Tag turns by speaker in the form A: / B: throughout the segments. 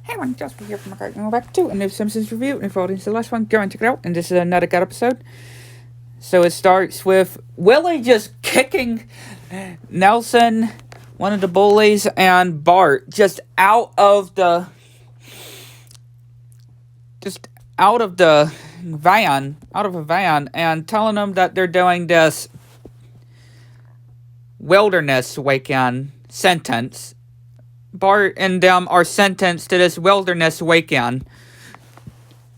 A: Hey everyone, Jasper here from my going back to a new Simpsons review. And if you audience the last one, go and check it out. And this is another good episode. So it starts with Willie just kicking Nelson, one of the bullies, and Bart just out of the van, and telling them that they're doing this wilderness weekend sentence. Bart and them are sentenced to this wilderness weekend.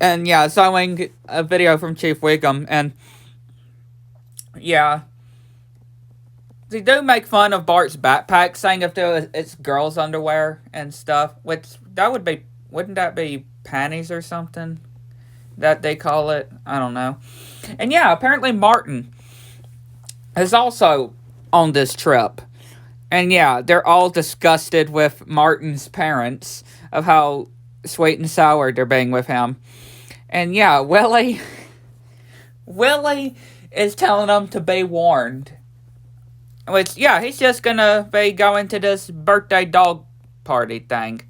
A: And yeah, showing a video from Chief Wiggum. And yeah, they do make fun of Bart's backpack, saying if it's girls' underwear and stuff. Which, wouldn't that be panties or something that they call it? I don't know. And yeah, apparently Martin is also on this trip. And yeah, they're all disgusted with Martin's parents of how sweet and sour they're being with him. And yeah, Willie is telling them to be warned. Which, yeah, he's just gonna be going to this birthday dog party thing.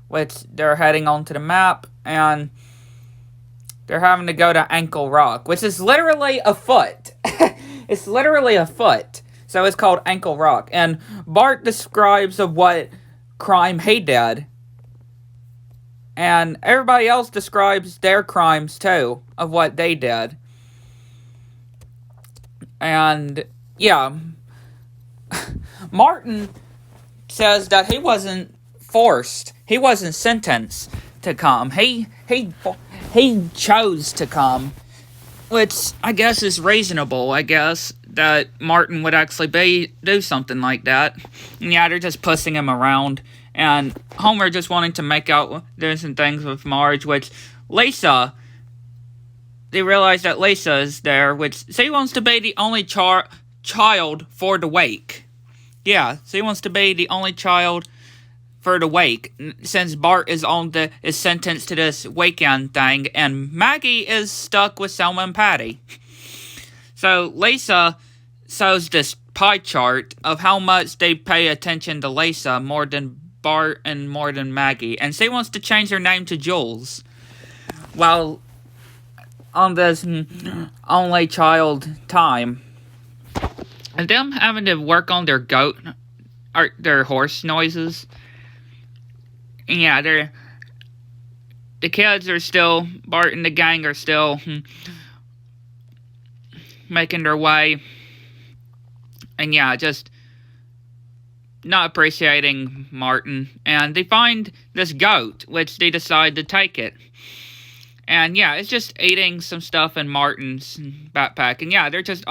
A: Which they're heading onto the map, and they're having to go to Ankle Rock, which is literally a foot. It's literally a foot. So it's called Ankle Rock. And Bart describes of what crime he did. And everybody else describes their crimes, too, of what they did. And, yeah. Martin says that he wasn't forced. He wasn't sentenced to come. He chose to come. Which, I guess, is reasonable, I guess, that Martin would actually do something like that. And yeah, they're just pussing him around. And Homer just wanting to make out doing some things with Marge, which Lisa, they realize that Lisa is there, which she wants to be the only child for the wake. Yeah, she wants to be the only child for the wake, since Bart is sentenced to this weekend thing, and Maggie is stuck with Selma and Patty. So Lisa shows this pie chart of how much they pay attention to Lisa more than Bart and more than Maggie, and she wants to change her name to Jules. While on this only child time, and them having to work on their their horse noises. Yeah, the kids are still, Bart and the gang are still making their way. And yeah, just not appreciating Martin. And they find this goat, which they decide to take it. And yeah, it's just eating some stuff in Martin's backpack. And yeah, they're just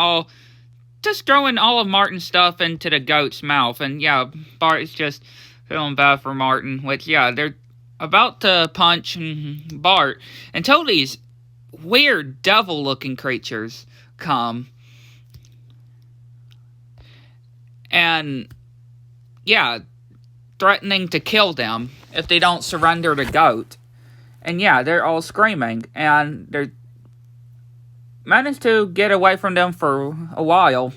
A: throwing all of Martin's stuff into the goat's mouth. And yeah, Bart is just feeling bad for Martin, which, yeah, they're about to punch Bart until these weird devil-looking creatures come. And, yeah, threatening to kill them if they don't surrender the goat. And, yeah, they're all screaming, and they're managed to get away from them for a while.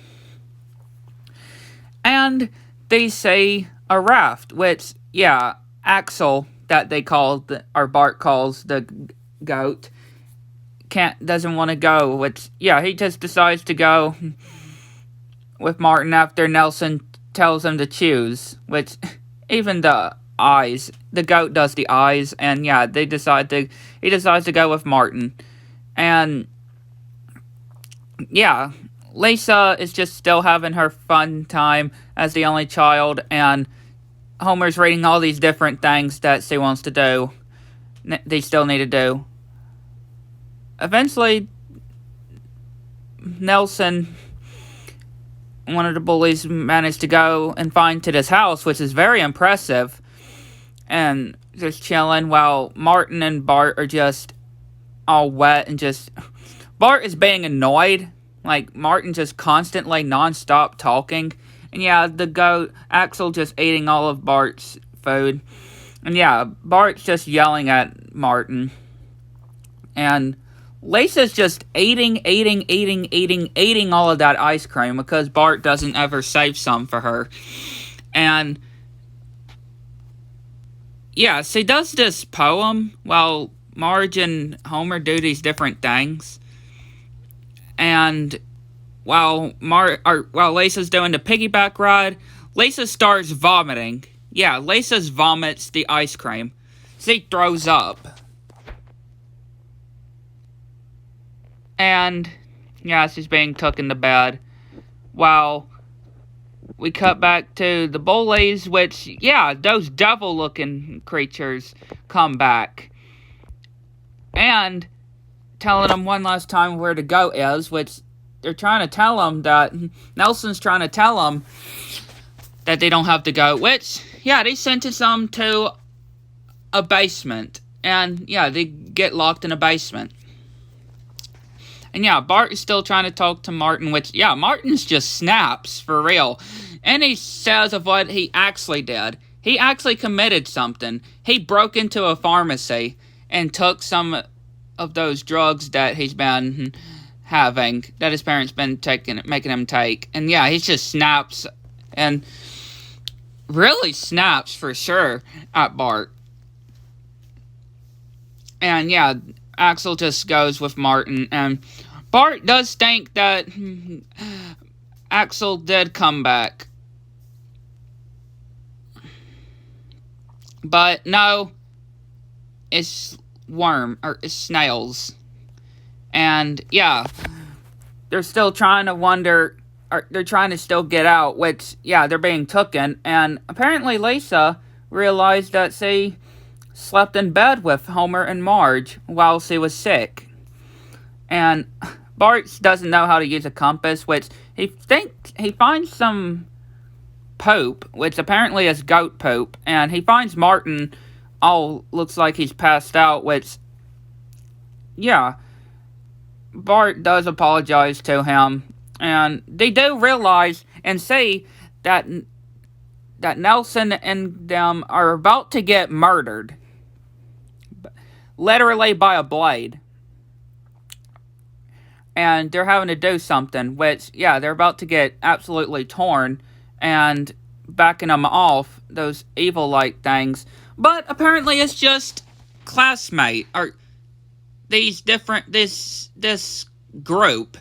A: And they say a raft, which, yeah, Axel, that they or Bart calls the goat, doesn't want to go, which, yeah, he just decides to go with Martin after Nelson tells him to choose, which, even the goat does the eyes, and yeah, he decides to go with Martin. And yeah, Lisa is just still having her fun time as the only child, and Homer's reading all these different things that she wants to do. They still need to do. Eventually, Nelson, one of the bullies, managed to go and find to this house, which is very impressive. And just chilling while Martin and Bart are just all wet and just... Bart is being annoyed. Like, Martin just constantly non-stop talking. And yeah, the goat, Axel, just eating all of Bart's food. And yeah, Bart's just yelling at Martin. And Lisa's just eating all of that ice cream because Bart doesn't ever save some for her. And yeah, she does this poem while Marge and Homer do these different things. And while Lisa's doing the piggyback ride, Lisa starts vomiting. Yeah, Lisa vomits the ice cream. She throws up. And, yeah, she's being taken to bed. While we cut back to the bullies, which, yeah, those devil-looking creatures come back. And telling them one last time where to go is, which they're trying to tell them that, Nelson's trying to tell them that they don't have to go, which, yeah, they sentence them to a basement. And, yeah, they get locked in a basement. And yeah, Bart is still trying to talk to Martin, which, yeah, Martin's just snaps, for real. And he says of what he actually did. He actually committed something. He broke into a pharmacy and took some of those drugs that he's been having, that his parents been making him take. And yeah, he just snaps, and really snaps for sure at Bart. And yeah, Axel just goes with Martin, and Bart does think that Axel did come back. But no, it's it's snails. And yeah, they're still trying to wonder, or they're trying to still get out, which, yeah, they're being taken. And apparently Lisa realized that she slept in bed with Homer and Marge while she was sick. And Bart doesn't know how to use a compass, which he finds some poop, which apparently is goat poop, and he finds Martin looks like he's passed out, which, yeah, Bart does apologize to him, and they do realize and see that Nelson and them are about to get murdered, literally by a blade. And they're having to do something, which, yeah, they're about to get absolutely torn, and backing them off, those evil-like things. But apparently it's just classmate, or this group,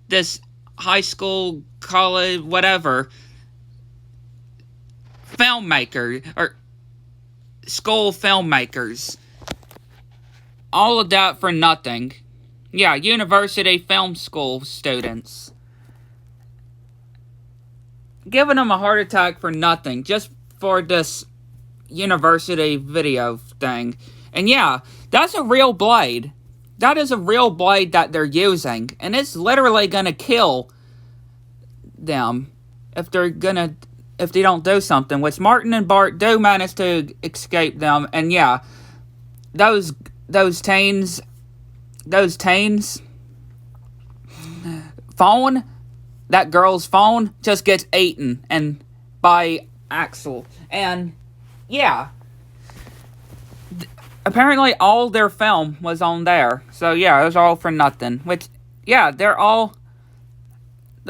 A: this high school, college, whatever, filmmaker, or school filmmakers. All of that for nothing. Yeah, university film school students. Giving them a heart attack for nothing, just for this university video thing. And yeah, that's a real blade. That is a real blade that they're using. And it's literally gonna kill them if they don't do something. Which Martin and Bart do manage to escape them. And yeah, those teens phone, that girl's phone just gets eaten and by Axel. And yeah, apparently all their film was on there. So yeah, it was all for nothing. Which, yeah, the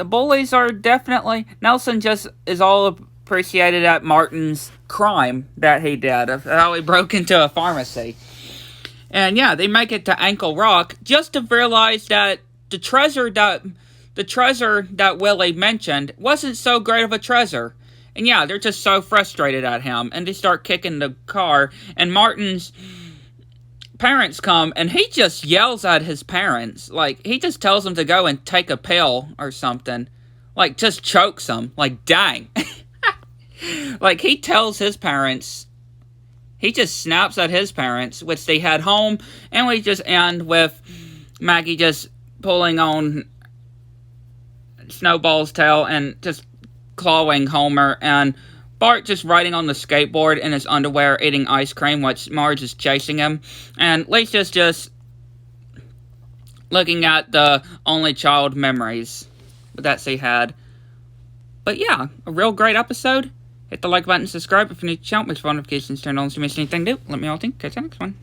A: bullies are definitely, Nelson just is all appreciated at Martin's crime that he did, of how he broke into a pharmacy. And yeah, they make it to Ankle Rock just to realize that the treasure that Willie mentioned wasn't so great of a treasure. And yeah, they're just so frustrated at him, and they start kicking the car, and Martin's parents come, and he just yells at his parents. Like, he just tells them to go and take a pill or something. Like, just chokes them. Like, dang. Like, he tells his parents, he just snaps at his parents, which they head home, and we just end with Maggie just pulling on Snowball's tail and just clawing Homer, and Bart just riding on the skateboard in his underwear eating ice cream, which Marge is chasing him, and Lisa's just looking at the only child memories that she had. But yeah, a real great episode. Hit the like button, subscribe if you're new to the channel, make sure notifications turned on so you miss anything new. Let me all think. Catch you next one.